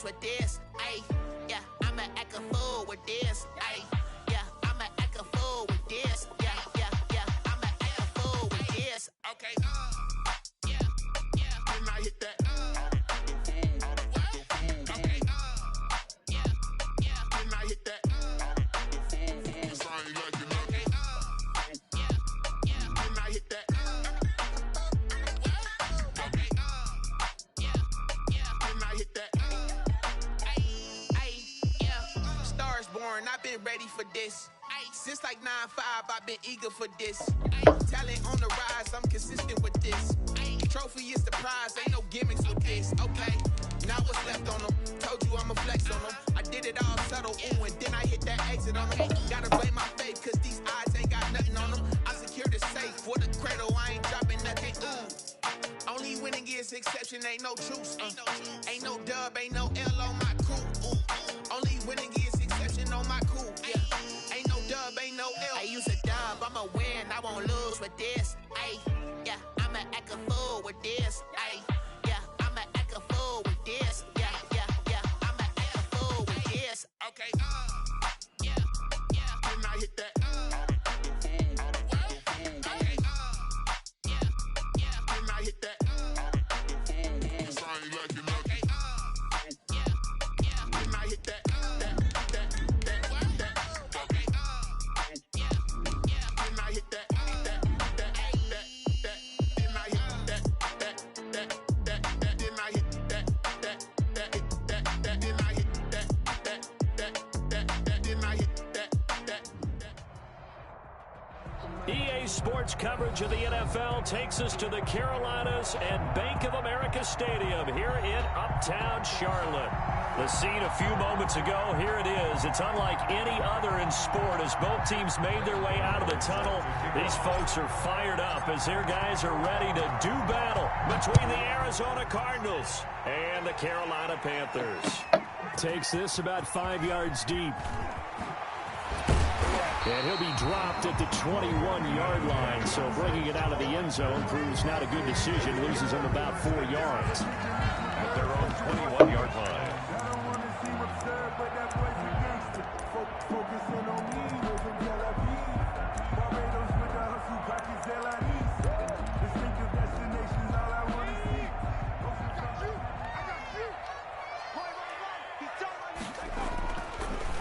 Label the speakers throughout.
Speaker 1: lose with this. Ayy, yeah, I'ma act a fool with this. Ayy, yeah, I'ma act a fool with this. Yeah, yeah, yeah, I'ma act a fool with this. Okay, yeah, yeah, when I hit that. Okay, yeah, yeah, when I hit that. Cause I ain't like it. Okay, yeah, yeah, when I hit that. Okay, yeah, yeah, when I hit that. Stars born, I've been ready for this. Since like 9-5, I've been eager for this. Talent on the rise, I'm consistent with this. Trophy is the prize, ain't no gimmicks with this. Okay, now what's left on them? Told you I'ma flex on them. I did it all subtle, ooh, and then I hit that exit on them. Gotta blame my faith, cause these odds ain't got nothing on them. I secured the safe for the cradle, I ain't dropping nothing, ooh. Only winning is exception, ain't no truce. Ain't no dub, ain't no L on my crew. Only winning is exception on my crew. Yeah, ain't no dub, ain't no L. I use a dub, I'ma win, I won't lose with this. Ay, yeah, I'ma act a fool with this. Ay, yeah, I'ma act a fool with this. Yeah, yeah, yeah, I'ma act a fool with this. Okay, yeah, yeah, when I hit that. Okay, yeah, yeah, when I hit that. Cause I ain't like it. Okay, yeah, yeah, when I hit that.
Speaker 2: EA Sports coverage of the NFL takes us to the Carolinas and Bank of America Stadium here in Uptown Charlotte. The scene a few moments ago, here it is. It's unlike any other in sport as both teams made their way out of the tunnel. These folks are fired up as their guys are ready to do battle between the Arizona Cardinals and the Carolina Panthers. Takes this about 5 yards deep. And he'll be dropped at the 21-yard line, so bringing it out of the end zone proves not a good decision. Loses him about 4 yards.
Speaker 3: At their own 21-yard line.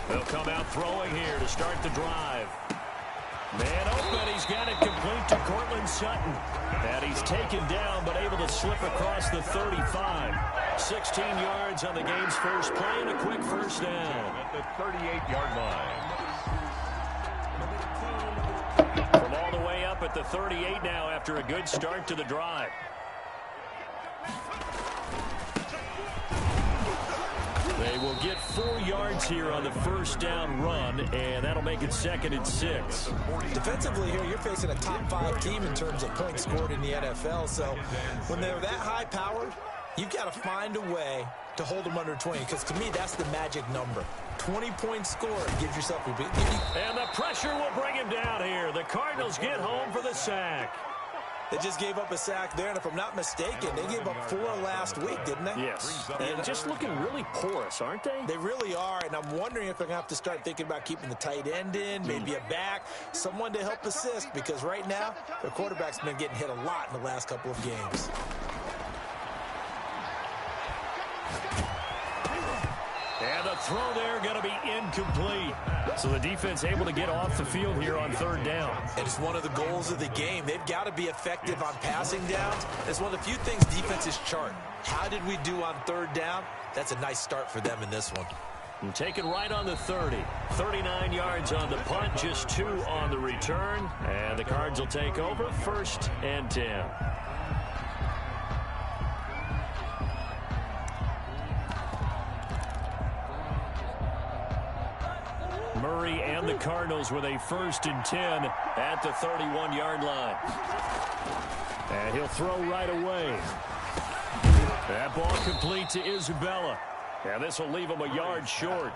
Speaker 2: They'll come out throwing here to start the drive. Man open, he's got it complete to Cortland Sutton. And he's taken down, but able to slip across the 35. 16 yards on the game's first play and a quick first down.
Speaker 3: At the 38-yard line.
Speaker 2: From all the way up at the 38 now after a good start to the drive. They will get 4 yards here on the first down run, and that'll make it 2nd and 6.
Speaker 4: Defensively here, you're facing a top 5 team in terms of points scored in the NFL. So when they're that high-powered, you've got to find a way to hold them under 20, because to me, that's the magic number. 20 points scored gives yourself a big...
Speaker 2: And the pressure will bring him down here. The Cardinals get home for the sack.
Speaker 4: They just gave up a sack there, and if I'm not mistaken, they gave up 4 last week, didn't they?
Speaker 2: Yes. And just looking really porous, aren't they?
Speaker 4: They really are, and I'm wondering if they're going to have to start thinking about keeping the tight end in, maybe a back, someone to help assist, because right now, their quarterback's been getting hit a lot in the last couple of games.
Speaker 2: And the throw there going to be incomplete. So the defense able to get off the field here on 3rd down.
Speaker 4: And it's one of the goals of the game. They've got to be effective on passing downs. It's one of the few things defenses chart. How did we do on 3rd down? That's a nice start for them in this one.
Speaker 2: And taken right on the 30. 39 yards on the punt, just 2 on the return. And the Cards will take over 1st and 10. Murray and the Cardinals with a 1st and 10 at the 31-yard line. And he'll throw right away. That ball complete to Isabella. And this will leave him a yard short.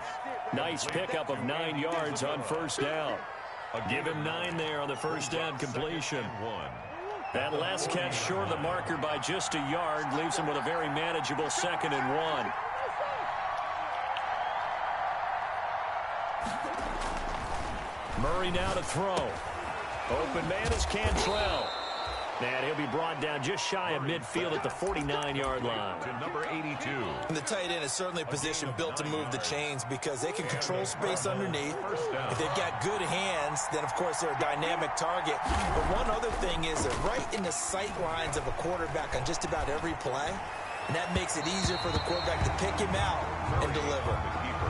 Speaker 2: Nice pickup of 9 yards on 1st down. Give him 9 there on the 1st down completion. That last catch short of the marker by just a yard leaves him with a very manageable 2nd and 1. Murray now to throw. Open man is Cantrell. And he'll be brought down just shy of midfield at the 49-yard line.
Speaker 3: To number 82.
Speaker 4: And the tight end is certainly a position built to move the chains because they can control space underneath. If they've got good hands, then, of course, they're a dynamic target. But one other thing is they're right in the sight lines of a quarterback on just about every play. And that makes it easier for the quarterback to pick him out and deliver.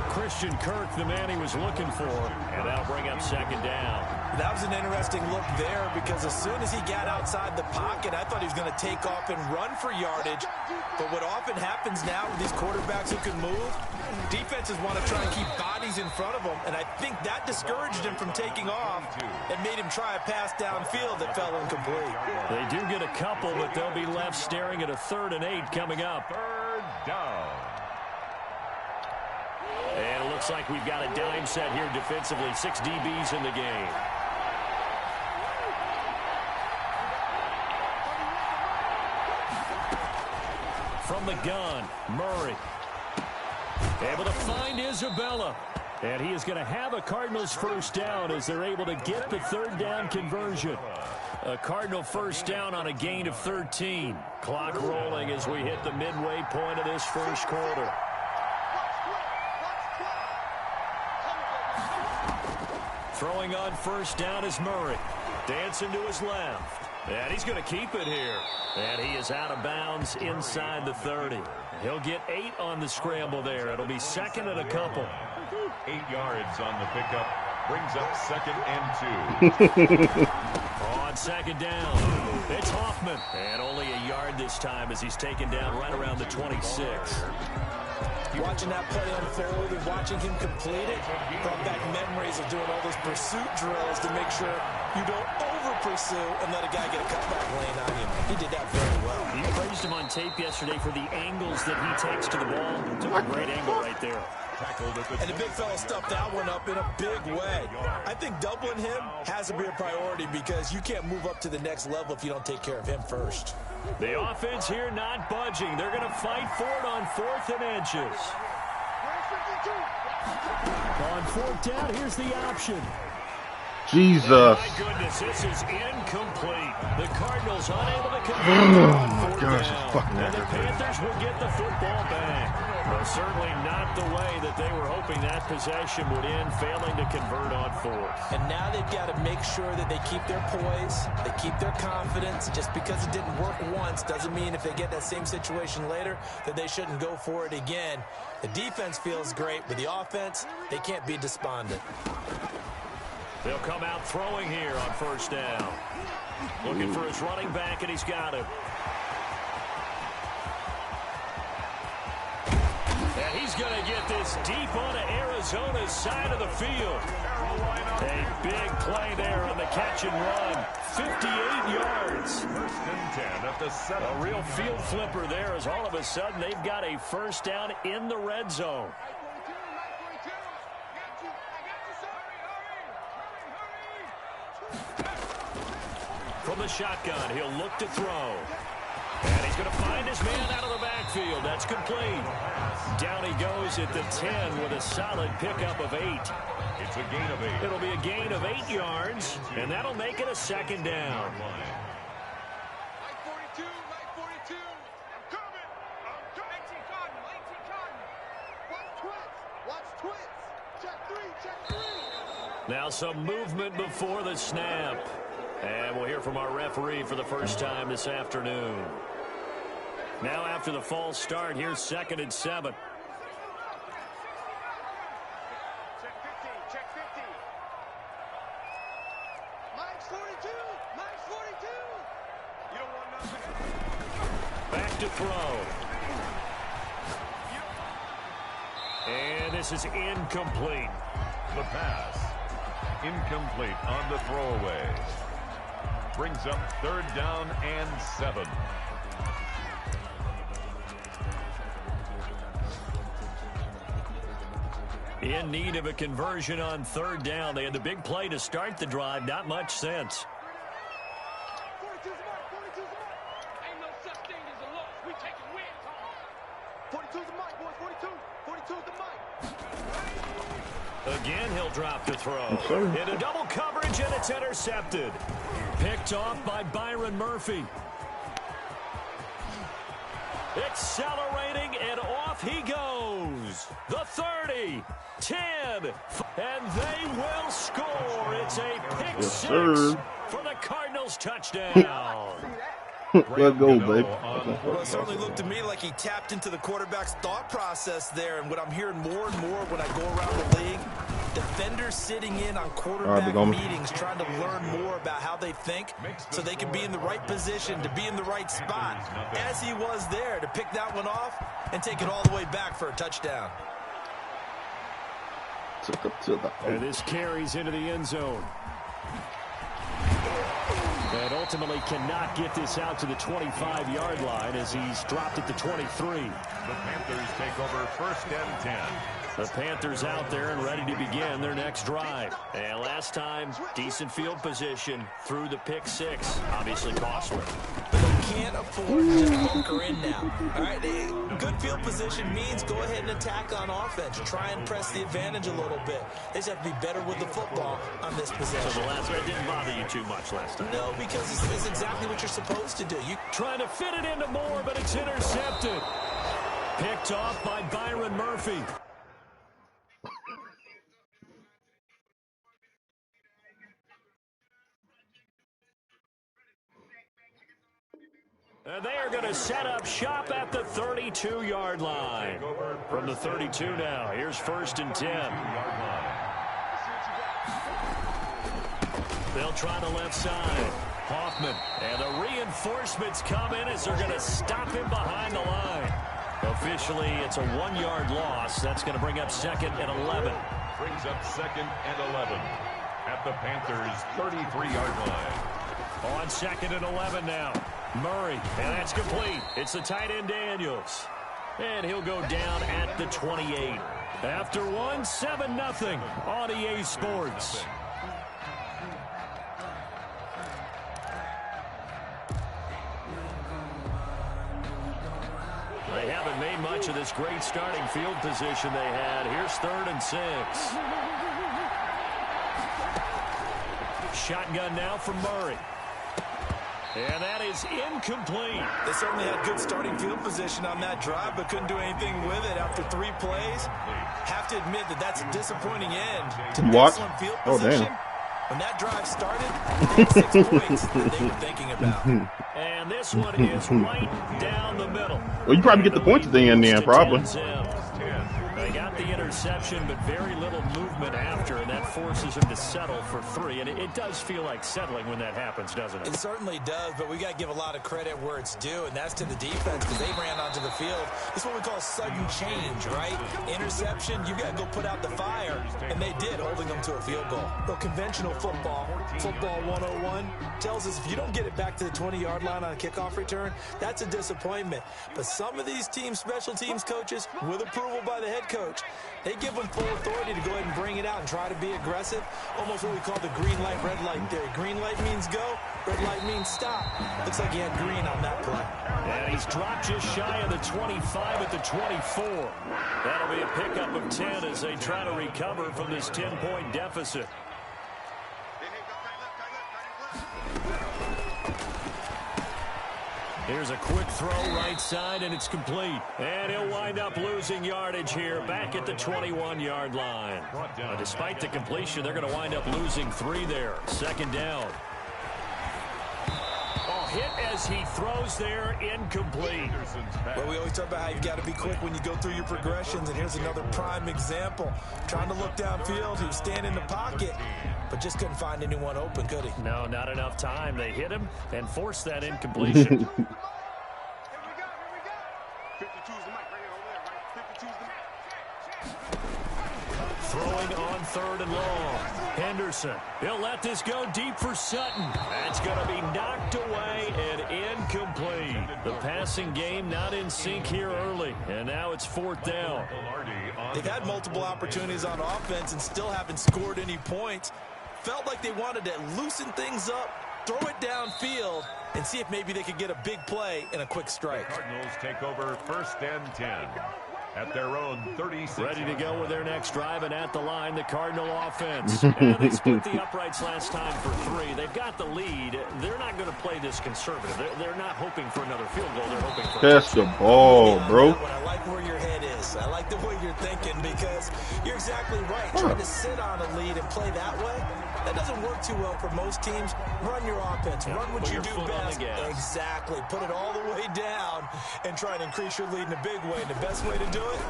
Speaker 2: Christian Kirk, the man he was looking for, and that'll bring up second down.
Speaker 4: That was an interesting look there because as soon as he got outside the pocket, I thought he was going to take off and run for yardage. But what often happens now with these quarterbacks who can move, defenses want to try and keep bodies in front of them, and I think that discouraged him from taking off and made him try a pass downfield that fell incomplete.
Speaker 2: They do get a couple, but they'll be left staring at a 3rd and 8 coming up.
Speaker 3: 3rd down.
Speaker 2: And it looks like we've got a dime set here defensively. 6 DBs in the game. From the gun, Murray. Able to find Isabella. And he is going to have a Cardinals first down as they're able to get the 3rd down conversion. A Cardinal first down on a gain of 13. Clock rolling as we hit the midway point of this first quarter. Throwing on first down is Murray. Dancing to his left. And he's going to keep it here. And he is out of bounds inside the 30. He'll get 8 on the scramble there. It'll be second and a couple.
Speaker 3: 8 yards on the pickup. Brings up 2nd and 2.
Speaker 2: On second down, it's Hoffman. And only a yard this time as he's taken down right around the 26.
Speaker 4: Watching that play unfold and watching him complete it brought back memories of doing all those pursuit drills to make sure you don't over-pursue and let a guy get a cutback lane on you. He did that very well.
Speaker 2: You praised him on tape yesterday for the angles that he takes to the ball. Took a great angle right there.
Speaker 4: And the big fella stuffed that one up in a big way. I think doubling him has to be a priority because you can't move up to the next level if you don't take care of him first.
Speaker 2: The offense here not budging. They're going to fight for it on 4th and inches. On 4th down, here's the option.
Speaker 5: Jesus.
Speaker 2: My goodness, this is incomplete. The Cardinals unable to convert on 4th down. And the Panthers will get the football back. But certainly not the way that they were hoping that possession would end, failing to convert on 4th.
Speaker 4: And now they've got to make sure that they keep their poise, they keep their confidence. Just because it didn't work once doesn't mean if they get that same situation later that they shouldn't go for it again. The defense feels great, but the offense, they can't be despondent.
Speaker 2: They'll come out throwing here on 1st down. Looking for his running back, and he's got him. And he's going to get this deep onto Arizona's side of the field. A big play there on the catch and run. 58 yards.
Speaker 3: 1st and 10 at the 7.
Speaker 2: A real field flipper there as all of a sudden they've got a first down in the red zone. From the shotgun, he'll look to throw. And he's going to find his man out of the backfield. That's complete. Down he goes at the 10 with a solid pickup of 8.
Speaker 3: It's a gain of 8.
Speaker 2: It'll be a gain of 8 yards, and that'll make it a second down. Now some movement before the snap. And we'll hear from our referee for the first time this afternoon. Now after the false start, here's 2nd and 7.
Speaker 6: Check 50. Mike's 42. Mike's 42. You don't want nothing.
Speaker 2: Back to throw. And this is incomplete.
Speaker 3: The pass. Incomplete on the throwaway. Brings up 3rd down and 7.
Speaker 2: In need of a conversion on 3rd down. They had the big play to start the drive. Not much sense.
Speaker 6: 42's the mark. 42's the mark. Ain't no such thing as a loss. We taking wins home. 42's the mark, boys. 42. 42's the mark.
Speaker 2: Again, he'll drop the throw.
Speaker 5: Yes,
Speaker 2: Into double coverage, and it's intercepted. Picked off by Byron Murphy. Accelerating, and off he goes. The 30, 10, and they will score. It's a pick six for the Cardinals touchdown.
Speaker 5: Let's go, baby.
Speaker 4: Well, it certainly looked to me like he tapped into the quarterback's thought process there. And what I'm hearing more and more when I go around the league, defenders sitting in on quarterback meetings trying to learn more about how they think so they can be in the right position, to be in the right spot, as he was there, to pick that one off and take it all the way back for a touchdown.
Speaker 2: And this carries into the end zone. And ultimately cannot get this out to the 25-yard line as he's dropped at the 23.
Speaker 3: The Panthers take over 1st and 10.
Speaker 2: The Panthers out there and ready to begin their next drive. And last time, decent field position through the pick six. Obviously costly.
Speaker 4: But they can't afford to just bunker in now. All right, good field position means go ahead and attack on offense. Try and press the advantage a little bit. They just have to be better with the football on this possession.
Speaker 2: So the last one didn't bother you too much last time?
Speaker 4: No, because it's exactly what you're supposed to do. You
Speaker 2: trying to fit it into Moore, but it's intercepted. Picked off by Byron Murphy. And they are going to set up shop at the 32-yard line. From the 32 now, here's 1st and 10. They'll try the left side. Hoffman, and the reinforcements come in as they're going to stop him behind the line. Officially, it's a 1-yard loss. That's going to bring up 2nd and 11.
Speaker 3: Brings up 2nd and 11 at the Panthers' 33-yard line.
Speaker 2: On 2nd and 11 now. Murray, and that's complete. It's the tight end Daniels. And he'll go down at the 28. After 7-0 on EA Sports. They haven't made much of this great starting field position they had. Here's 3rd and 6. Shotgun now from Murray. And that is incomplete.
Speaker 4: They certainly had good starting field position on that drive, but couldn't do anything with it after 3 plays. Have to admit that that's a disappointing end to excellent field position. When that drive started, they had 6 points that they were thinking about.
Speaker 2: And this one is right down the middle.
Speaker 5: Well, you probably get the points at the end then, probably.
Speaker 2: They got the interception, but very little movement after, and that forces him to settle for 3. And it does feel like settling when that happens, doesn't it?
Speaker 4: It certainly does, but we got to give a lot of credit where it's due, and that's to the defense because they ran onto the field. It's what we call sudden change, right? Interception, you got to go put out the fire, and they did, holding them to a field goal. But conventional football 101, tells us if you don't get it back to the 20-yard line on a kickoff return, that's a disappointment. But some of these teams, special teams coaches, with approval by the head coach, they give them full authority to go ahead and bring it out and try to be aggressive. Almost what we call the green light, red light theory. Green light means go, red light means stop. Looks like he had green on that play.
Speaker 2: And he's dropped just shy of the 25 at the 24. That'll be a pickup of 10 as they try to recover from this 10-point deficit. Here's a quick throw right side, and it's complete. And he'll wind up losing yardage here back at the 21-yard line. Despite the completion, they're going to wind up losing 3 there. 2nd down. Oh, hit as he throws there, incomplete.
Speaker 4: Well, we always talk about how you've got to be quick when you go through your progressions, and here's another prime example. Trying to look downfield, he was standing in the pocket, but just couldn't find anyone open, could he?
Speaker 2: No, not enough time. They hit him and forced that incompletion. Throwing on 3rd and long. Henderson, he'll let this go deep for Sutton. That's going to be knocked away and incomplete. The passing game not in sync here early, and now it's 4th down.
Speaker 4: They've had multiple opportunities on offense and still haven't scored any points. Felt like they wanted to loosen things up, throw it downfield, and see if maybe they could get a big play and a quick strike.
Speaker 3: The Cardinals take over 1st and 10. At their own 36.
Speaker 2: Ready to go with their next drive, and at the line, the Cardinal offense. And they split the uprights last time for 3. They've got the lead. They're not going to play this conservative. They're not hoping for another field goal. They're hoping for
Speaker 5: Pass the ball, bro.
Speaker 4: I like where your head is. I like the way you're thinking because you're exactly right. Trying to sit on a lead and play that way, that doesn't work too well for most teams. Run your offense. Run what you do best. Exactly. Put it all the way down and try and increase your lead in a big way. And the best way to do it,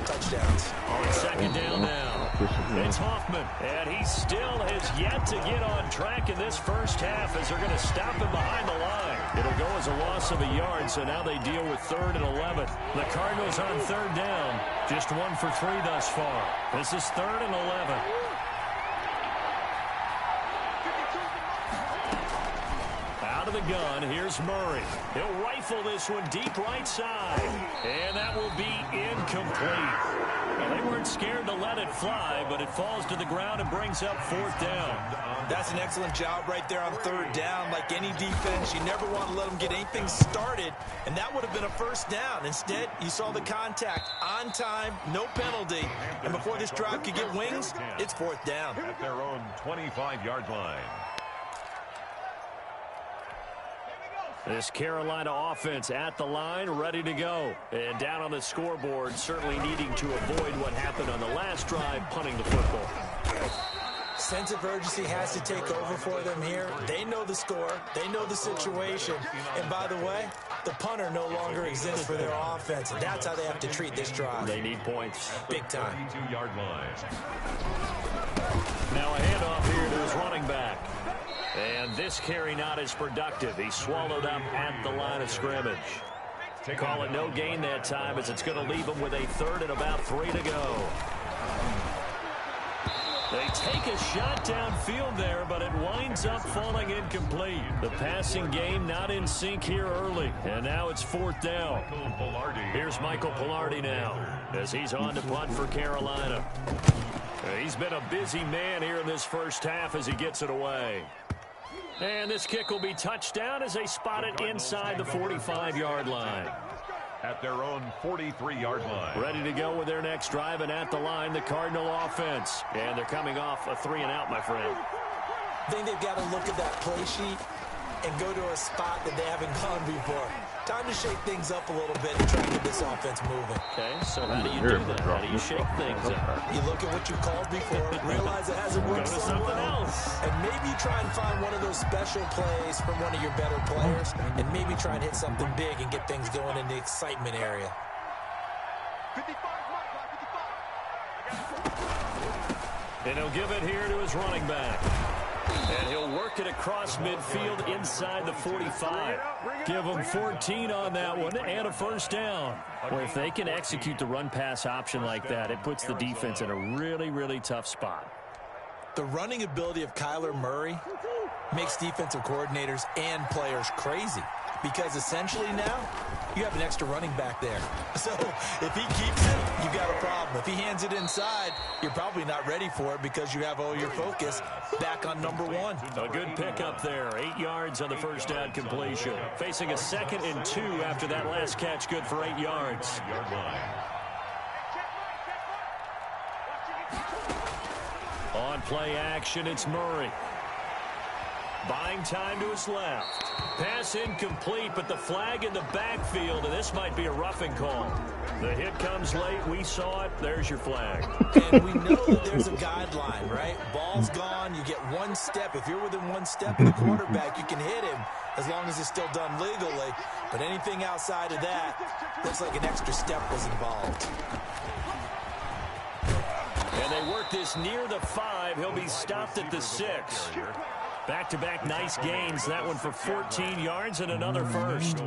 Speaker 4: touchdowns.
Speaker 2: On second down now, it's Hoffman, and he still has yet to get on track in this first half as they're going to stop him behind the line. It'll go as a loss of a yard, so now they deal with 3rd and 11. The Cardinals on 3rd down, just 1 for 3 thus far. This is 3rd and 11. Out of the gun, here's Murray. He'll rifle this one deep right side, and that will be incomplete. They weren't scared to let it fly, but it falls to the ground and brings up 4th down.
Speaker 4: That's an excellent job right there on 3rd down. Like any defense, you never want to let them get anything started, and that would have been a 1st down. Instead, you saw the contact on time, no penalty, and before this drive could get wings, it's 4th down.
Speaker 3: At their own 25-yard line.
Speaker 2: This Carolina offense at the line, ready to go. And down on the scoreboard, certainly needing to avoid what happened on the last drive, punting the football.
Speaker 4: Sense of urgency has to take over for them here. They know the score. They know the situation. And by the way, the punter no longer exists for their offense. And that's how they have to treat this drive.
Speaker 2: They need points.
Speaker 4: Big time.
Speaker 3: 32-yard line.
Speaker 2: Now a handoff here to his running back. And this carry not as productive. He swallowed up at the line of scrimmage. Call it no gain that time as it's going to leave him with a 3rd and about 3 to go. They take a shot downfield there, but it winds up falling incomplete. The passing game not in sync here early, and now it's 4th down. Here's Michael Pilardi now as he's on to punt for Carolina. He's been a busy man here in this first half as he gets it away. And this kick will be touchdown as they spot it inside the 45-yard line.
Speaker 3: At their own 43-yard line.
Speaker 2: Ready to go with their next drive, and at the line, the Cardinal offense. And they're coming off a 3-and-out, my friend.
Speaker 4: I think they've got to look at that play sheet and go to a spot that they haven't gone before. Time to shake things up a little bit and try to get this offense moving.
Speaker 2: Okay, so how do you do that? How do you shake things up?
Speaker 4: You look at what you called before, realize it hasn't worked
Speaker 2: Go to
Speaker 4: so
Speaker 2: something
Speaker 4: well,
Speaker 2: else.
Speaker 4: and maybe try and find one of those special plays from one of your better players, and maybe try and hit something big and get things going in the excitement area.
Speaker 6: 55,
Speaker 2: And he'll give it here to his running back. And he'll work it across midfield inside the 45. Give them 14 on that one and a 1st down. Well, if they can execute the run-pass option like that, it puts the defense in a really, really tough spot.
Speaker 4: The running ability of Kyler Murray makes defensive coordinators and players crazy because essentially now you have an extra running back there. So if he keeps it, you got a problem. If he hands it inside, you're probably not ready for it because you have all your focus back on number 1.
Speaker 2: A good pickup there. 8 yards on the 1st down completion. Facing a 2nd and 2 after that last catch, good for 8 yards. On play action, it's Murray. Buying time to his left. Pass incomplete, but the flag in the backfield, and this might be a roughing call. The hit comes late. We saw it. There's your flag.
Speaker 4: And we know that there's a guideline, right? Ball's gone. You get 1 step. If you're within 1 step of the quarterback, you can hit him as long as it's still done legally. But anything outside of that, looks like an extra step was involved.
Speaker 2: And they work this near the 5. He'll be stopped at the 6. Back-to-back nice gains. That one for 14 yards and another 1st.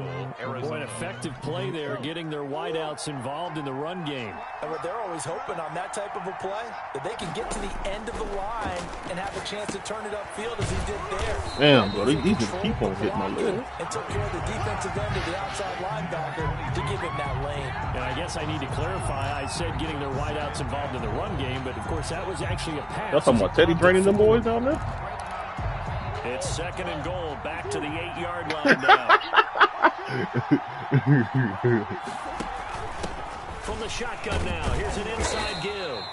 Speaker 2: Boy, an effective play there, getting their wideouts involved in the run game.
Speaker 4: And what they're always hoping on that type of a play, that they can get to the end of the line and have a chance to turn it upfield as he did there.
Speaker 5: Damn, bro, he just keep on hitting my leg.
Speaker 4: And took care of the defensive end of the outside linebacker to give him that lane.
Speaker 2: And I guess I need to clarify, I said getting their wideouts involved in the run game, but of course that was actually a pass.
Speaker 5: That's talking about Teddy training them boys down there?
Speaker 2: It's 2nd and goal, back to the 8-yard line now. from the shotgun now. Here's an inside give.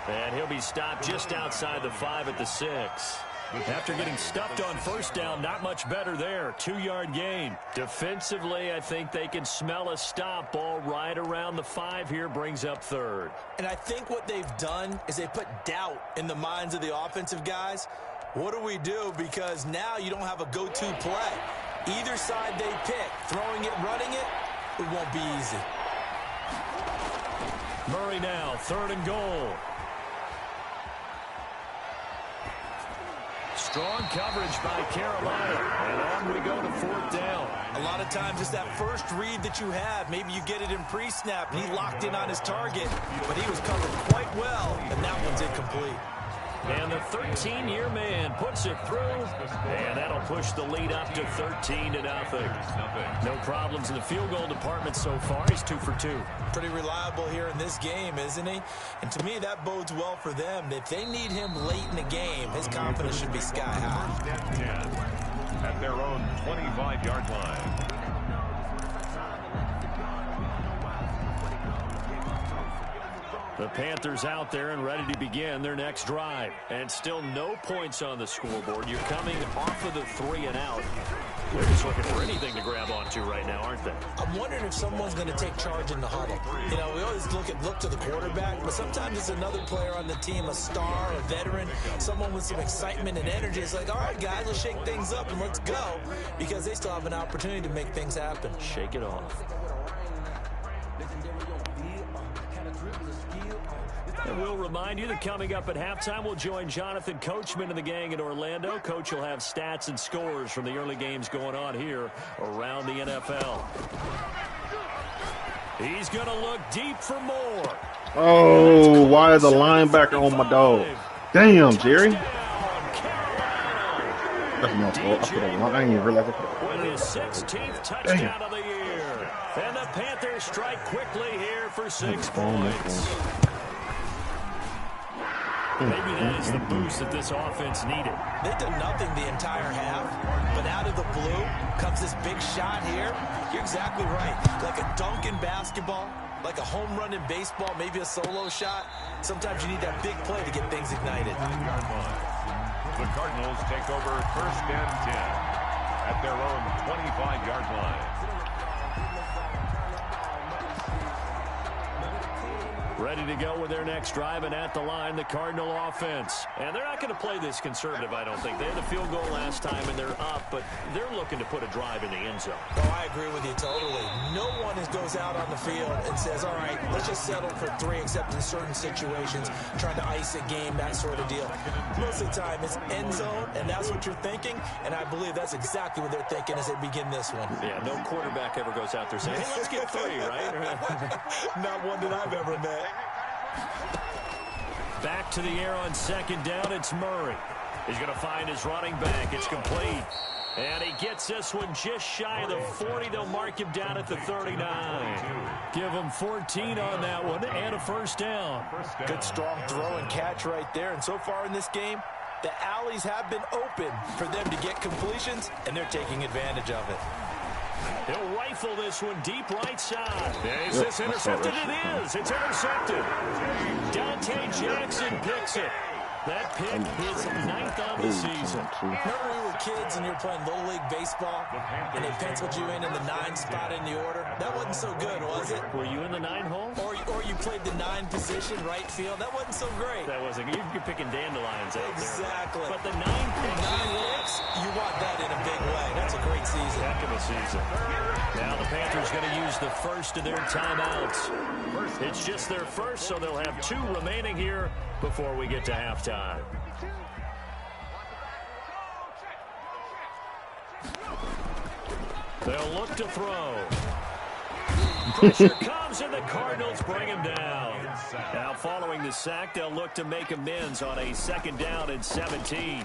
Speaker 2: And he'll be stopped just outside the 5 at the 6. After getting stuffed on first down, not much better there. 2-yard gain. Defensively, I think they can smell a stop. Ball right around the 5 here, brings up 3rd.
Speaker 4: And I think what they've done is they put doubt in the minds of the offensive guys. What do we do? Because now you don't have a go-to play. Either side they pick, throwing it, running it, it won't be easy.
Speaker 2: Murray now, 3rd and goal. Strong coverage by Carolina. And on we go to 4th down.
Speaker 4: A lot of times it's that first read that you have. Maybe you get it in pre-snap, and he locked in on his target, but he was covered quite well, and that one's incomplete.
Speaker 2: And the 13-year man puts it through, and that'll push the lead up to 13-0. No problems in the field goal department so far. He's 2 for 2.
Speaker 4: Pretty reliable here in this game, isn't he? And to me, that bodes well for them. If they need him late in the game, his confidence should be sky high.
Speaker 3: At their own 25-yard line.
Speaker 2: The Panthers out there and ready to begin their next drive. And still no points on the scoreboard. You're coming off of the 3 and out. They're just looking for anything to grab onto right now, aren't they?
Speaker 4: I'm wondering if someone's going to take charge in the huddle. You know, we always look to the quarterback, but sometimes it's another player on the team, a star, a veteran, someone with some excitement and energy. It's like, all right, guys, let's shake things up and let's go, because they still have an opportunity to make things happen.
Speaker 2: Shake it off. And we'll remind you that coming up at halftime, we'll join Jonathan Coachman and the gang in Orlando. Coach will have stats and scores from the early games going on here around the NFL. He's going to look deep for more.
Speaker 5: Oh, why is the linebacker on my dog? Damn, Jerry. That's my fault. I didn't even realize I put it.
Speaker 2: With his 16th touchdown of the year. And the Panthers strike quickly here for 6 points. Maybe that is the boost that this offense needed.
Speaker 4: They've done nothing the entire half, but out of the blue comes this big shot here. You're exactly right. Like a dunk in basketball, like a home run in baseball, maybe a solo shot. Sometimes you need that big play to get things ignited.
Speaker 3: The Cardinals take over 1st and 10 at their own 25-yard line.
Speaker 2: Ready to go with their next drive, and at the line, the Cardinal offense. And they're not going to play this conservative, I don't think. They had a field goal last time, and they're up, but they're looking to put a drive in the end zone.
Speaker 4: Oh, I agree with you totally. No one goes out on the field and says, all right, let's just settle for 3, except in certain situations, trying to ice a game, that sort of deal. Most of the time, it's end zone, and that's what you're thinking, and I believe that's exactly what they're thinking as they begin this one.
Speaker 2: Yeah, no quarterback ever goes out there saying, hey, let's get 3, right?
Speaker 4: Not one that I've ever met.
Speaker 2: Back to the air on 2nd down, it's Murray. He's going to find his running back. It's complete. And he gets this one just shy of the 40. They'll mark him down at the 39. Give him 14 on that one and a 1st down.
Speaker 4: Good strong throw and catch right there. And so far in this game, the alleys have been open for them to get completions, and they're taking advantage of it.
Speaker 2: He'll rifle this one deep right side. And is this intercepted? It is. It's intercepted. Dante Jackson picks it. That pick is 9th on the season.
Speaker 4: Remember we were kids and you were playing Little League Baseball, and they penciled you in the 9 spot in the order? That wasn't so good, was it?
Speaker 2: Were you in the 9 hole?
Speaker 4: Or you played the 9 position, right field? That wasn't so great.
Speaker 2: That wasn't. You're picking dandelions out
Speaker 4: exactly.
Speaker 2: There. But the 9
Speaker 4: picks, you want that in a big way. That's a great season.
Speaker 2: Heck of a season. Now the Panthers going to use the first of their timeouts. It's just their first, so they'll have 2 remaining here before we get to halftime. They'll look to throw. Pressure comes, and the Cardinals bring him down. Now, following the sack, they'll look to make amends on a 2nd down and 17.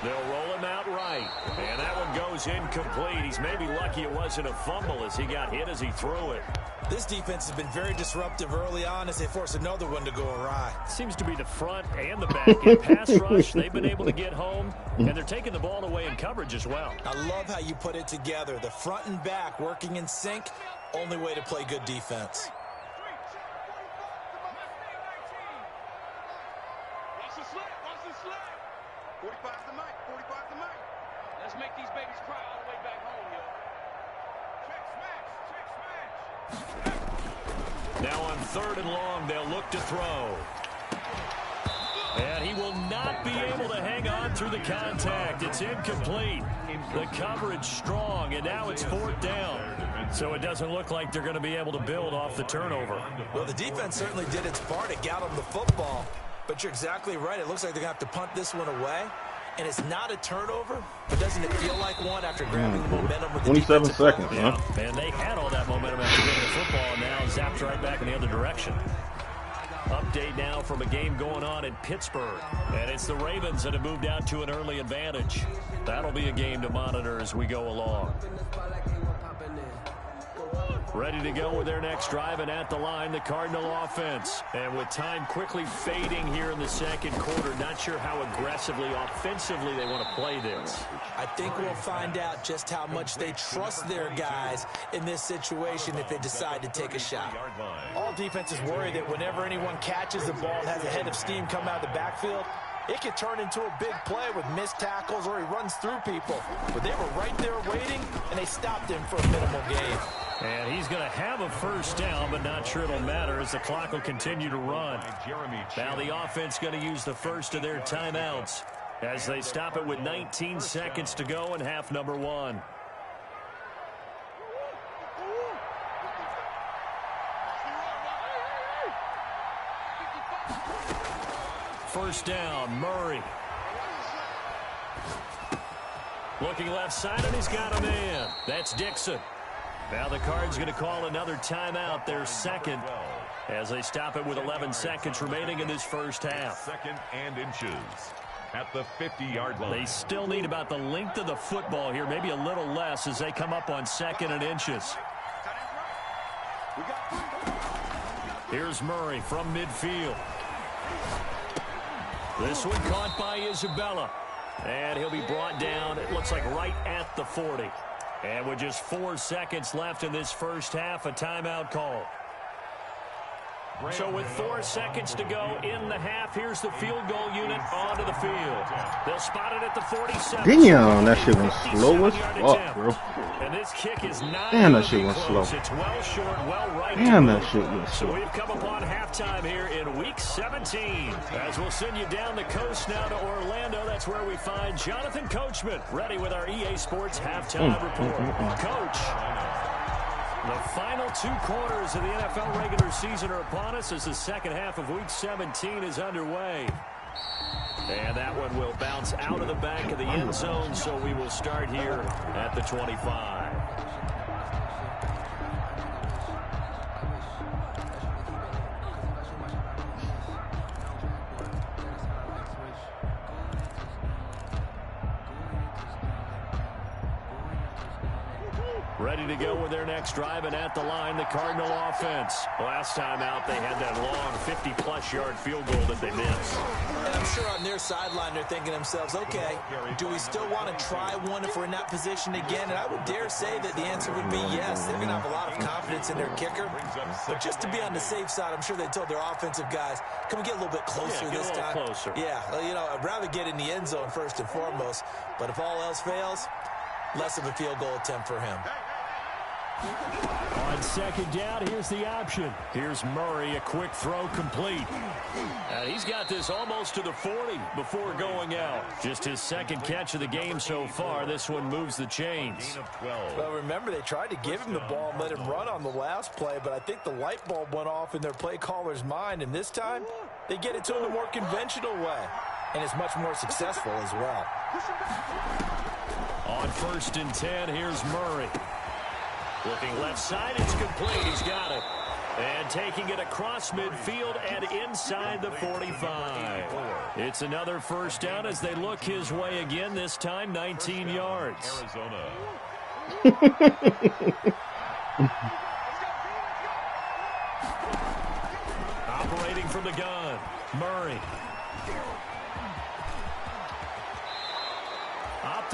Speaker 2: They'll roll him out right, and that one goes incomplete. He's maybe lucky it wasn't a fumble as he got hit as he threw it.
Speaker 4: This defense has been very disruptive early on as they force another one to go awry.
Speaker 2: Seems to be the front and the back. In pass rush, they've been able to get home, and they're taking the ball away in coverage as well.
Speaker 4: I love how you put it together. The front and back working in sync. Only way to play good defense.
Speaker 6: Watch the slap. Watch the slap. 45's the mic. 45's the mic. Let's make these babies cry all the way back home, yo. Check smash. Check smash.
Speaker 2: Now on 3rd and long, they'll look to throw. And he will not be able to hang on through the contact. It's incomplete. The coverage strong, and now it's 4th down. So it doesn't look like they're going to be able to build off the turnover.
Speaker 4: Well, the defense certainly did its part to get them the football. But you're exactly right. It looks like they're going to have to punt this one away. And it's not a turnover, but doesn't it feel like one after grabbing the momentum with the
Speaker 5: 27 seconds, huh?
Speaker 2: Yeah, and they had all that momentum after getting the football, and now zapped right back in the other direction. Update now from a game going on in Pittsburgh. And it's the Ravens that have moved out to an early advantage. That'll be a game to monitor as we go along. Ready to go with their next drive, and at the line, the Cardinal offense. And with time quickly fading here in the second quarter, not sure how aggressively, offensively they want to play this.
Speaker 4: I think we'll find out just how much they trust their guys in this situation if they decide to take a shot. All defenses worry that whenever anyone catches the ball and has a head of steam come out of the backfield, it could turn into a big play with missed tackles or he runs through people. But they were right there waiting, and they stopped him for a minimal gain.
Speaker 2: And he's going to have a 1st down, but not sure it'll matter as the clock will continue to run. Now the offense going to use the first of their timeouts as they stop it with 19 seconds to go in half number 1. First down, Murray. Looking left side, and he's got a man. That's Dixon. Now the Cards going to call another timeout, their second, as they stop it with 11 seconds remaining in this first half.
Speaker 3: 2nd and inches at the 50-yard line.
Speaker 2: They still need about the length of the football here, maybe a little less as they come up on 2nd and inches. Here's Murray from midfield. This one caught by Isabella. And he'll be brought down, it looks like right at the 40. And with just 4 seconds left in this first half, a timeout call. So with 4 seconds to go in the half, here's the field goal unit onto the field. They'll spot it at the 47.
Speaker 5: Damn, that shit went slow as fuck, bro.
Speaker 2: And this kick is not
Speaker 5: Damn, that shit went slow.
Speaker 2: It's well short, well right.
Speaker 5: Damn, that shit went
Speaker 2: So
Speaker 5: slow.
Speaker 2: we've come upon halftime here in Week 17. As we'll send you down the coast now to Orlando, that's where we find Jonathan Coachman, ready with our EA Sports halftime report. Coach. The final 2 quarters of the NFL regular season are upon us as the second half of Week 17 is underway. And that one will bounce out of the back of the end zone, so we will start here at the 25. Ready to go with their next drive, and at the line, the Cardinal offense. Last time out, they had that long 50-plus yard field goal that they missed.
Speaker 4: And I'm sure on their sideline, they're thinking to themselves, okay, do we still want to try one if we're in that position again? And I would dare say that the answer would be yes. They're going to have a lot of confidence in their kicker. But just to be on the safe side, I'm sure they told their offensive guys, can we get a little bit closer this time?
Speaker 2: Closer.
Speaker 4: Yeah, well, you know, I'd rather get in the end zone first and foremost. But if all else fails, less of a field goal attempt for him.
Speaker 2: On second down, here's the option. Here's Murray, a quick throw complete. And he's got this almost to the 40 before going out. Just his second catch of the game so far. This one moves the chains.
Speaker 4: Well, remember, they tried to give him the ball and let him run on the last play, but I think the light bulb went off in their play caller's mind, and this time they get it to him the more conventional way, and it's much more successful as well.
Speaker 2: On 1st and 10, here's Murray. Looking left side, it's complete. He's got it. And taking it across midfield and inside the 45. It's another first down as they look his way again, this time 19 yards. Operating from the gun, Murray.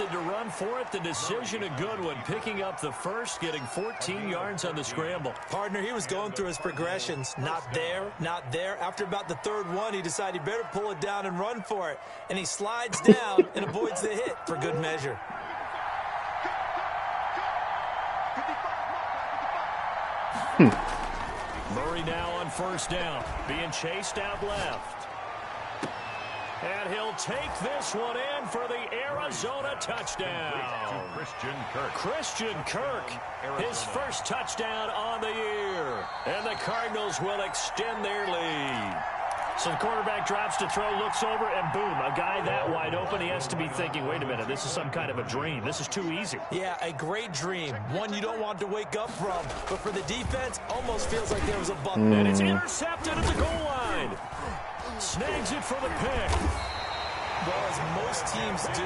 Speaker 2: opted to run for it. The decision a good one. Picking up the first, getting 14 yards on the scramble.
Speaker 4: Partner, he was going through his progressions. Not there, not there. After about the third one, he decided he better pull it down and run for it. And he slides down and avoids the hit for good measure.
Speaker 2: Murray now on first down, being chased out left. And he'll take this one in for the Arizona touchdown.
Speaker 3: To Christian Kirk.
Speaker 2: Christian Kirk, his first touchdown on the year. And the Cardinals will extend their lead. So the quarterback drops to throw, looks over, and boom, a guy that wide open, he has to be thinking, wait a minute, this is some kind of a dream. This is too easy.
Speaker 4: Yeah, a great dream. One you don't want to wake up from. But for the defense, almost feels like there was a bump.
Speaker 2: And it's intercepted at the goal line. Snags it for the pick.
Speaker 4: Well, as most teams do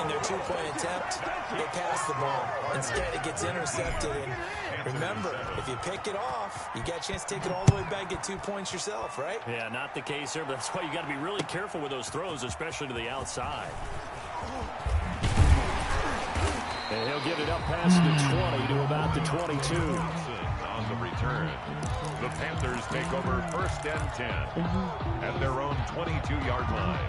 Speaker 4: in their two-point attempt, they pass the ball. Instead, it gets intercepted. And remember, if you pick it off, you got a chance to take it all the way back, get 2 points yourself, right?
Speaker 2: Yeah, not the case here, but that's why you got to be really careful with those throws, especially to the outside. And he'll get it up past the 20 to about the 22.
Speaker 3: On the return. The Panthers take over first and 10 at their own 22-yard line.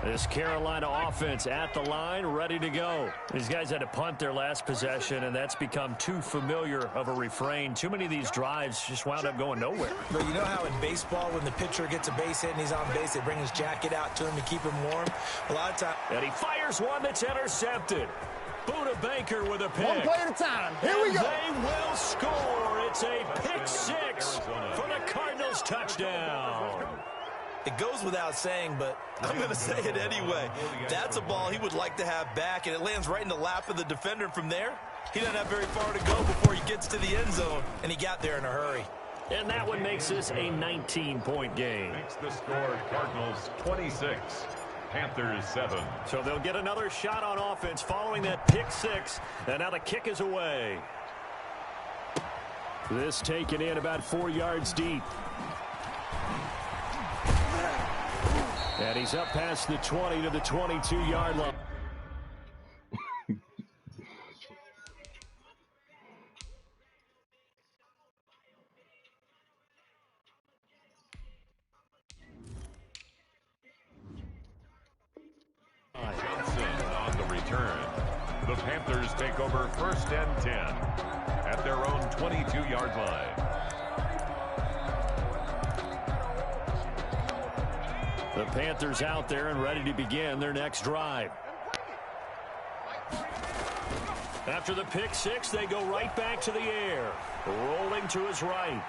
Speaker 2: This Carolina offense at the line, ready to go. These guys had to punt their last possession, and that's become too familiar of a refrain. Too many of these drives just wound up going nowhere.
Speaker 4: But you know how in baseball, when the pitcher gets a base hit and he's on base, they bring his jacket out to him to keep him warm? A lot of times.
Speaker 2: And he fires one that's intercepted. Buda Baker with a pick.
Speaker 7: One play at a time. Here we go.
Speaker 2: They will score. It's a pick six for the Cardinals touchdown.
Speaker 4: It goes without saying, but I'm going to say it anyway. That's a ball he would like to have back, and it lands right in the lap of the defender. From there, he doesn't have very far to go before he gets to the end zone, and he got there in a hurry.
Speaker 2: And that one makes this a 19-point game.
Speaker 3: Makes the score Cardinals 26, Panthers 7.
Speaker 2: So they'll get another shot on offense following that pick six, and now the kick is away. This taken in about 4 yards deep. And he's up past the 20 to the 22-yard line.
Speaker 3: Johnson on the return. The Panthers take over first and 10 at their own 22-yard line.
Speaker 2: The Panthers out there and ready to begin their next drive. After the pick six, they go right back to the air. Rolling to his right.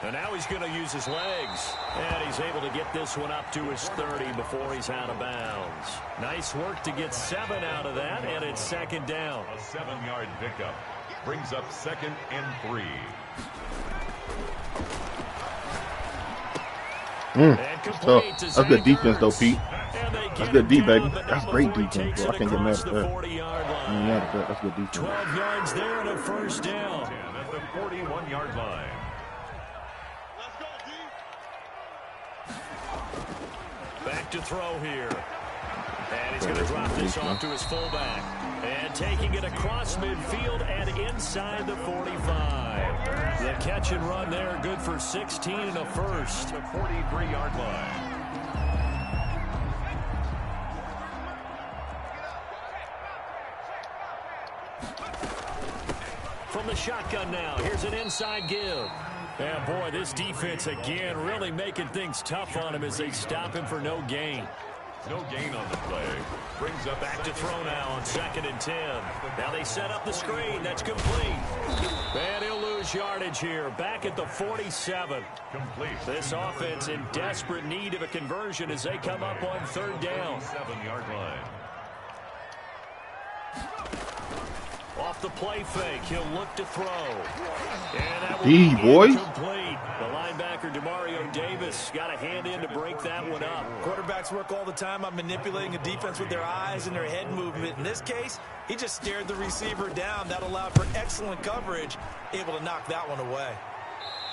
Speaker 2: And now he's going to use his legs. And he's able to get this one up to his 30 before he's out of bounds. Nice work to get 7 out of that, and it's second down.
Speaker 3: A 7-yard pickup brings up second and 3.
Speaker 5: That's good defense, though, Pete. That's good D, baby. That's great defense, bro. I can't get mad at that. That's good defense.
Speaker 2: 12 yards there and a first down.
Speaker 3: 10 at the 41-yard line.
Speaker 2: Back to throw here. And he's going to drop this off to his fullback. And taking it across midfield and inside the 45. The catch and run there, good for 16 and a first.
Speaker 3: The 43-yard line.
Speaker 2: From the shotgun now, here's an inside give. And boy, this defense again really making things tough on him as they stop him for no gain.
Speaker 3: No gain on the play. Brings up
Speaker 2: back to throw now on 2nd and 10. Now they set up the screen. That's complete. And he'll lose yardage here. Back at the 47.
Speaker 3: Complete.
Speaker 2: This offense in desperate need of a conversion as they come up on 3rd down.
Speaker 3: 7-yard line.
Speaker 2: Off the play fake, he'll look to throw. And that will
Speaker 5: D, boy.
Speaker 2: Incomplete. The linebacker, Demario Davis, got a hand in to break that one up.
Speaker 4: Quarterbacks work all the time on manipulating a defense with their eyes and their head movement. In this case, he just stared the receiver down. That allowed for excellent coverage, able to knock that one away.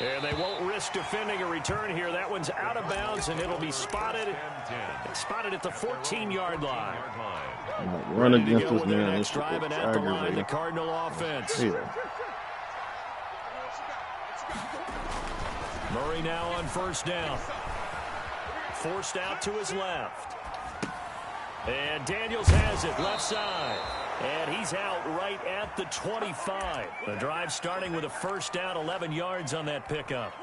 Speaker 2: And they won't risk defending a return here. That one's out of bounds, and it'll be spotted at the 14-yard line.
Speaker 5: Run against this man.
Speaker 2: Next drive and at the line, the Cardinal offense.
Speaker 5: Yeah.
Speaker 2: Murray now on first down. Forced out to his left. And Daniels has it left side. And he's out right at the 25. The drive starting with a first down, 11 yards on that pickup.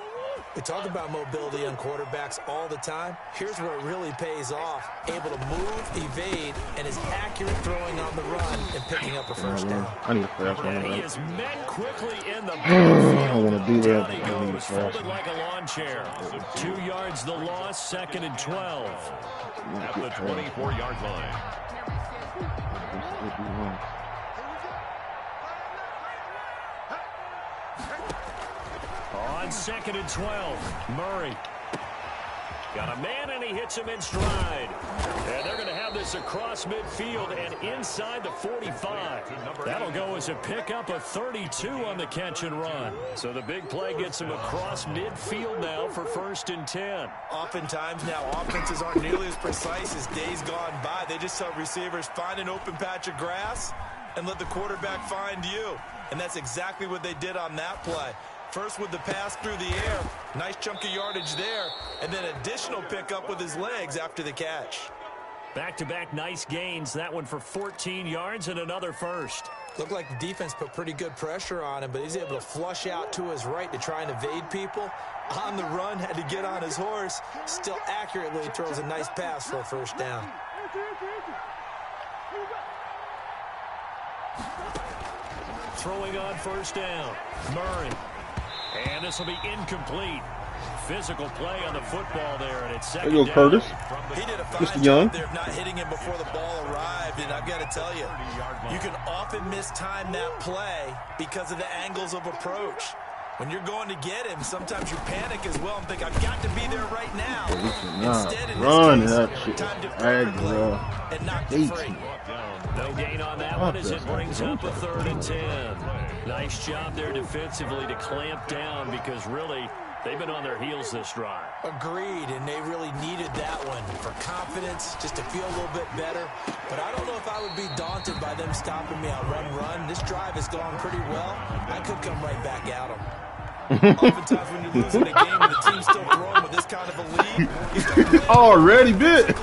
Speaker 4: We talk about mobility on quarterbacks all the time. Here's where it really pays off. Able to move, evade, and is accurate throwing on the run and picking up a first down.
Speaker 5: I need a fast one.
Speaker 2: And he is met quickly in the
Speaker 5: I don't want to do that.
Speaker 2: Down he goes, folded like a lawn chair. 2 yards the loss, 2nd and 12.
Speaker 3: At the 24-yard line.
Speaker 2: On 2nd and 12, Murray. Got a man, and he hits him in stride. And they're going to have this across midfield and inside the 45. That'll go as a pickup of 32 on the catch and run. So the big play gets him across midfield now for 1st and 10.
Speaker 4: Oftentimes now, offenses aren't nearly as precise as days gone by. They just tell receivers, find an open patch of grass and let the quarterback find you. And that's exactly what they did on that play. First with the pass through the air, nice chunk of yardage there, and then additional pickup with his legs after the catch.
Speaker 2: Back-to-back nice gains, that one for 14 yards and another first.
Speaker 4: Looked like the defense put pretty good pressure on him, but he's able to flush out to his right to try and evade people. On the run, had to get on his horse, still accurately throws a nice pass for a first down.
Speaker 2: Throwing on first down, Murray. And this will be incomplete. Physical play on the football there, and it's second
Speaker 5: down. There you go, Curtis.
Speaker 4: He did a fine job there of not hitting him before the ball arrived, and I've got to tell you, you can often mistime that play because of the angles of approach. When you're going to get him, sometimes you panic as well and think, I've got to be there right now. Instead, in this case, time to play and knock it free.
Speaker 2: No gain on that one as it brings up a 3rd and 10. Nice job there defensively to clamp down because really they've been on their heels this drive.
Speaker 4: Agreed, and they really needed that one for confidence, just to feel a little bit better. But I don't know if I would be daunted by them stopping me on run. This drive has gone pretty well. I could come right back at them. Oftentimes when you're losing a game and the team's still throwing with this kind of a lead, you start playing
Speaker 5: already bit.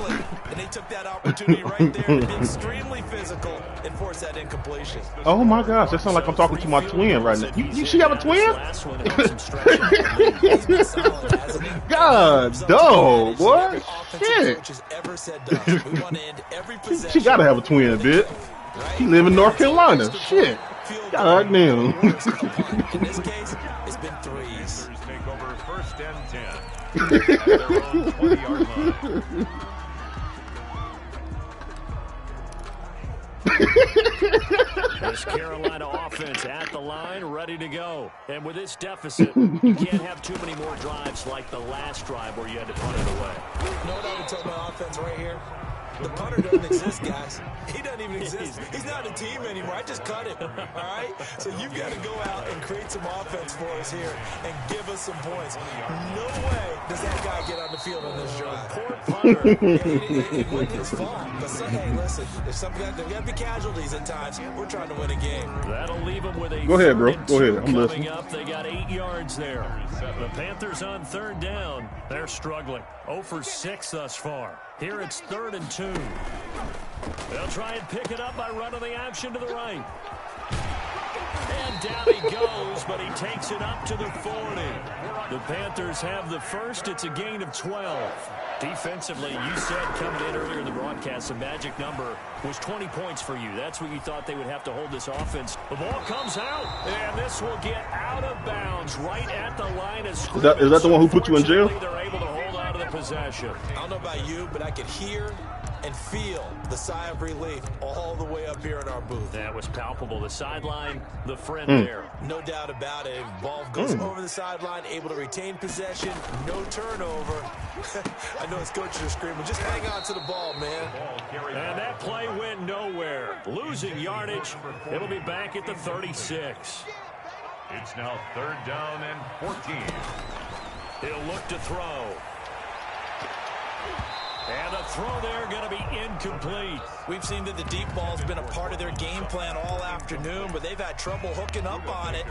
Speaker 4: And they took that opportunity right there to be extremely physical and force that incompletion.
Speaker 5: Oh my gosh, that sounds like I'm talking to my twin right now. She have a twin? God, dog, boy. Shit. She gotta have a twin, bit. She live in North Carolina. Shit. God damn.
Speaker 4: In this case, it's been threes.
Speaker 3: Take over 1st and 10. At their own 20-yard line.
Speaker 2: This Carolina offense at the line, ready to go. And with this deficit, you can't have too many more drives like the last drive where you had to punt it away.
Speaker 4: You know what I would tell my offense right here? The punter doesn't exist, guys. He doesn't even exist. He's not a team anymore. I just cut him, all right? So you've got to go out and create some offense for us here and give us some points. No way does that guy get on the field on this drive.
Speaker 2: Poor punter.
Speaker 4: It wasn't his fault. But hey, listen, there's got to be casualties at times. We're trying to win a game.
Speaker 2: That'll leave them with a
Speaker 5: Go ahead, bro.
Speaker 2: 3rd and
Speaker 5: Go
Speaker 2: 2
Speaker 5: ahead. I'm
Speaker 2: coming
Speaker 5: listening.
Speaker 2: up. They got 8 yards there. The Panthers on 3rd down. They're struggling. 0 for 6 thus far. Here it's 3rd and 2. They'll try and pick it up by running the option to the right. And down he goes, but he takes it up to the 40. The Panthers have the first. It's a gain of 12. Defensively, you said coming in earlier in the broadcast, the magic number was 20 points for you. That's what you thought they would have to hold this offense. The ball comes out, and this will get out of bounds right at the line of scrimmage.
Speaker 5: Is that the one who put you in jail?
Speaker 2: They're able to hold out of the possession.
Speaker 4: I don't know about you, but I could hear and feel the sigh of relief all the way up here in our booth.
Speaker 2: That was palpable. The sideline, the friend there.
Speaker 4: No doubt about it. Ball goes over the sideline, able to retain possession, no turnover. I know his coaches are screaming, just hang on to the ball, man.
Speaker 2: And that play went nowhere. Losing yardage. It'll be back at the 36.
Speaker 3: It's now 3rd down and 14.
Speaker 2: He'll look to throw. And the throw there going to be incomplete.
Speaker 4: We've seen that the deep ball's been a part of their game plan all afternoon, but they've had trouble hooking up on it,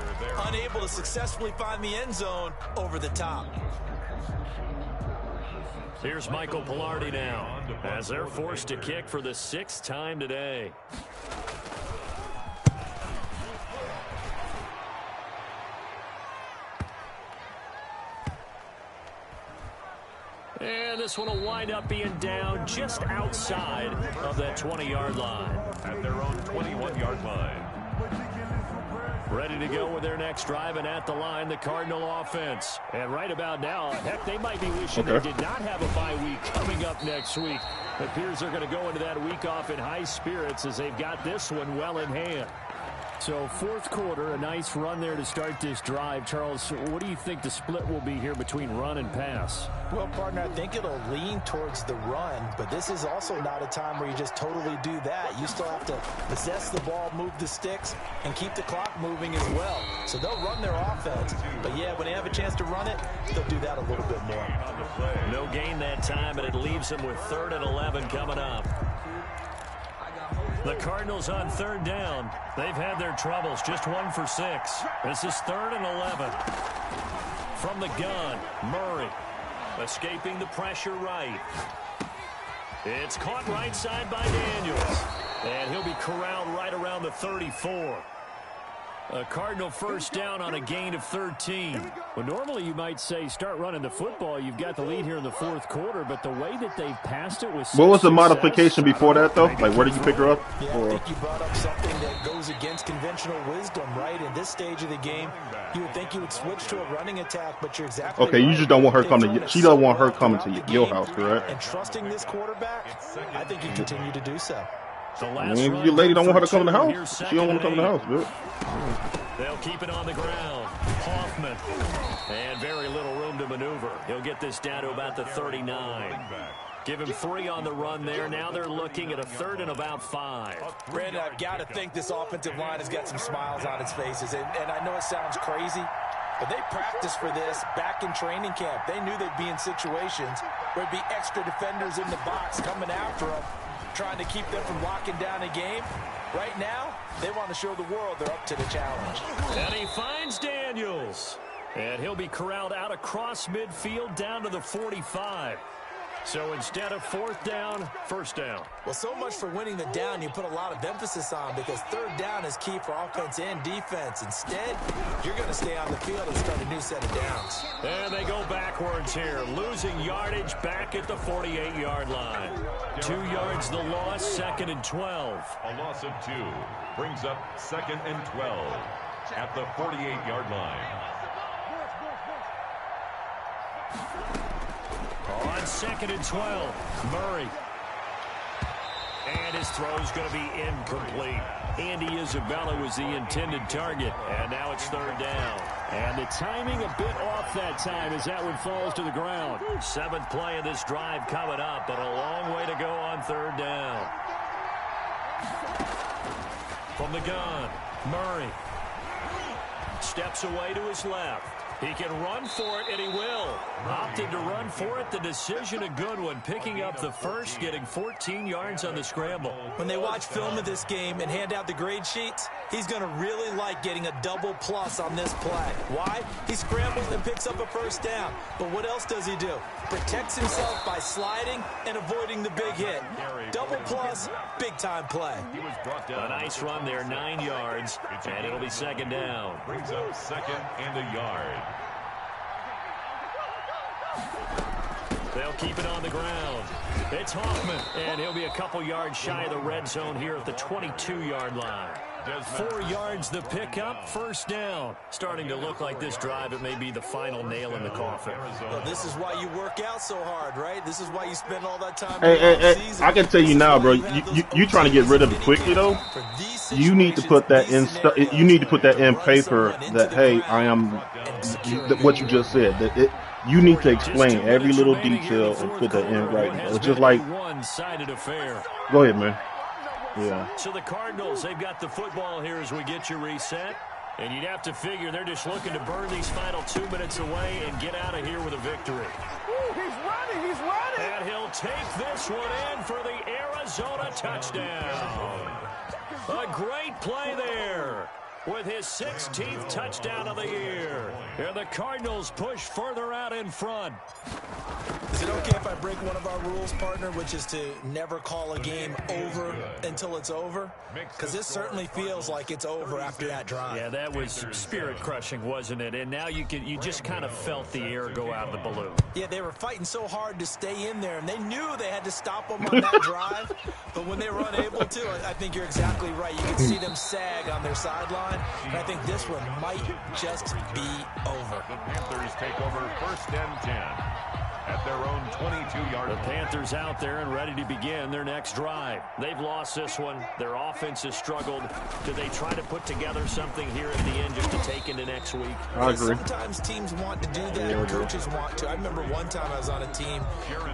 Speaker 4: unable to successfully find the end zone over the top.
Speaker 2: Here's Michael Pilardi now, as they're forced to kick for the 6th time today. And this one will wind up being down just outside of that 20-yard line.
Speaker 3: At their own 21-yard line.
Speaker 2: Ready to go with their next drive, and at the line, the Cardinal offense. And right about now, heck, they might be wishing they did not have a bye week coming up next week. It appears they're going to go into that week off in high spirits as they've got this one well in hand. So 4th quarter, a nice run there to start this drive. Charles, what do you think the split will be here between run and pass?
Speaker 4: Well, partner, I think it'll lean towards the run, but this is also not a time where you just totally do that. You still have to possess the ball, move the sticks, and keep the clock moving as well. So they'll run their offense, but yeah, when they have a chance to run it, they'll do that a little bit more.
Speaker 2: No gain that time, but it leaves them with 3rd and 11 coming up. The Cardinals on 3rd down. They've had their troubles, just 1 for 6. This is 3rd and 11. From the gun, Murray. Escaping the pressure right. It's caught right side by Daniels. And he'll be corralled right around the 34. A Cardinal 1st down on a gain of 13. Well, normally you might say start running the football. You've got the lead here in the 4th quarter, but the way that they've passed it was
Speaker 5: what was the modification before that, though? Like, where did you pick her up?
Speaker 4: Yeah, I think you brought up something that goes against conventional wisdom, right? In this stage of the game, you would think you would switch to a running attack, but you're exactly
Speaker 5: okay, right. You just don't want her coming to you. She doesn't want her coming to your house, correct?
Speaker 4: And trusting this quarterback, I think you continue to do so.
Speaker 5: I mean, your lady don't want her to come to the house. She don't want to come to the house, dude.
Speaker 2: They'll keep it on the ground. Hoffman. And very little room to maneuver. He'll get this down to about the 39. Give him 3 on the run there. Now they're looking at a 3rd and about 5.
Speaker 4: Brandon, I've got to think this offensive line has got some smiles on its faces. And I know it sounds crazy, but they practiced for this back in training camp. They knew they'd be in situations where there'd be extra defenders in the box coming after them, trying to keep them from locking down a game. Right now, they want to show the world they're up to the challenge.
Speaker 2: And he finds Daniels. And he'll be corralled out across midfield down to the 45. So instead of 4th down, 1st down.
Speaker 4: Well, so much for winning the down you put a lot of emphasis on, because 3rd down is key for offense and defense. Instead, you're going to stay on the field and start a new set of downs.
Speaker 2: And they go backwards here, losing yardage back at the 48-yard line. 2 yards the loss, 2nd and 12.
Speaker 3: A loss of 2 brings up 2nd and 12 at the 48-yard line.
Speaker 2: On 2nd and 12, Murray. And his throw's going to be incomplete. Andy Isabella was the intended target. And now it's 3rd down. And the timing a bit off that time as that one falls to the ground. 7th play of this drive coming up, but a long way to go on 3rd down. From the gun, Murray. Steps away to his left. He can run for it, and he will. Opted to run for it. The decision a good one. Picking up the 1st, getting 14 yards on the scramble.
Speaker 4: When they watch film of this game and hand out the grade sheets, he's going to really like getting a double plus on this play. Why? He scrambles and picks up a 1st down. But what else does he do? Protects himself by sliding and avoiding the big hit. Double plus, big-time play.
Speaker 2: A nice run there, 9 yards, and it'll be 2nd down.
Speaker 3: Brings up 2nd and a yard.
Speaker 2: They'll keep it on the ground. It's Hoffman, and he'll be a couple yards shy of the red zone here at the 22-yard line. 4 yards the pickup, 1st down. Starting to look like this drive, it may be the final nail in the coffin.
Speaker 4: Well, this is why you work out so hard, right? This is why you spend all that time.
Speaker 5: Hey, I can tell you now, bro. You trying to get rid of it quickly, though. You need to put that in. You need to put that in paper. That hey, I am what you just said. That you need to explain every little detail and put that in right now. It's just like
Speaker 2: one-sided affair.
Speaker 5: Go ahead, man. Yeah.
Speaker 2: So the Cardinals, they've got the football here as we get you reset. And you'd have to figure they're just looking to burn these final 2 minutes away and get out of here with a victory.
Speaker 6: Ooh, he's running, he's running.
Speaker 2: And he'll take this one in for the Arizona touchdown. A great play there with his 16th touchdown of the year. And the Cardinals push further out in front.
Speaker 4: Is it okay if I break one of our rules, partner, which is to never call a game over until it's over? Because this certainly feels like it's over after that drive.
Speaker 2: Yeah, that was spirit-crushing, wasn't it? And now you just kind of felt the air go out of the balloon.
Speaker 4: Yeah, they were fighting so hard to stay in there, and they knew they had to stop them on that drive. But when they were unable to, I think you're exactly right. You could see them sag on their sideline, and I think this one might just be over.
Speaker 3: The Panthers take over 1st and 10. At their own 22-yard line.
Speaker 2: The Panthers out there and ready to begin their next drive. They've lost this one. Their offense has struggled. Do they try to put together something here at the end just to take into next week?
Speaker 5: I agree.
Speaker 4: Sometimes teams want to do that, and coaches want to. I remember one time I was on a team,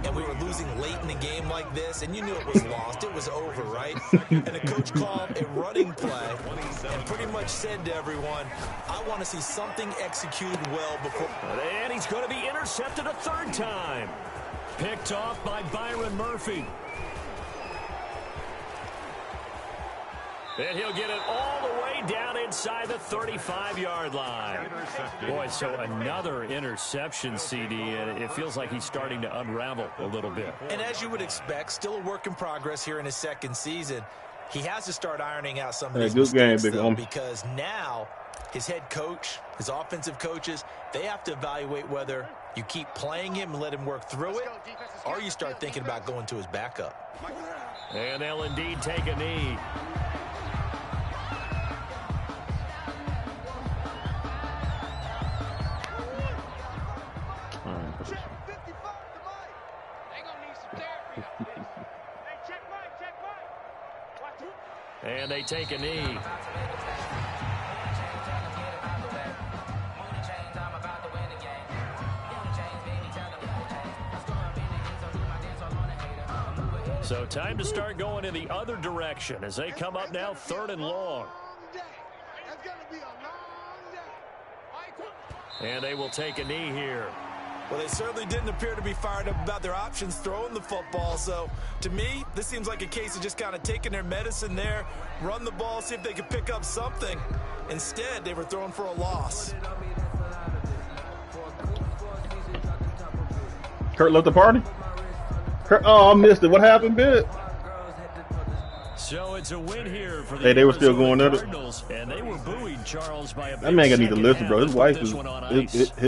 Speaker 4: and we were losing late in the game like this, and you knew it was lost. It was over, right? And the coach called a running play and pretty much said to everyone, I want to see something executed well before.
Speaker 2: And he's going to be intercepted a third time. Picked off by Byron Murphy. And he'll get it all the way down inside the 35-yard line. Boy, so another interception, CD, and it feels like he's starting to unravel a little bit.
Speaker 4: And as you would expect, still a work in progress here in his second season. He has to start ironing out some of these mistakes, though, because now his head coach, his offensive coaches, they have to evaluate whether you keep playing him and let him work through it, or you start thinking about going to his backup.
Speaker 2: And they'll indeed take a knee. And they take a knee. So time to start going in the other direction as they come up now 3rd and long. And they will take a knee here.
Speaker 4: Well, they certainly didn't appear to be fired up about their options throwing the football. So, to me, this seems like a case of just kind of taking their medicine there, run the ball, see if they could pick up something. Instead, they were throwing for a loss.
Speaker 5: Kurt left the party? Kurt, oh, I missed it. What happened, Bit?
Speaker 2: So it's a win here for the
Speaker 5: they were still going at it.
Speaker 2: Cardinals, and they were buoyed, Charles, by a
Speaker 5: that man got to need to listen, bro. His wife is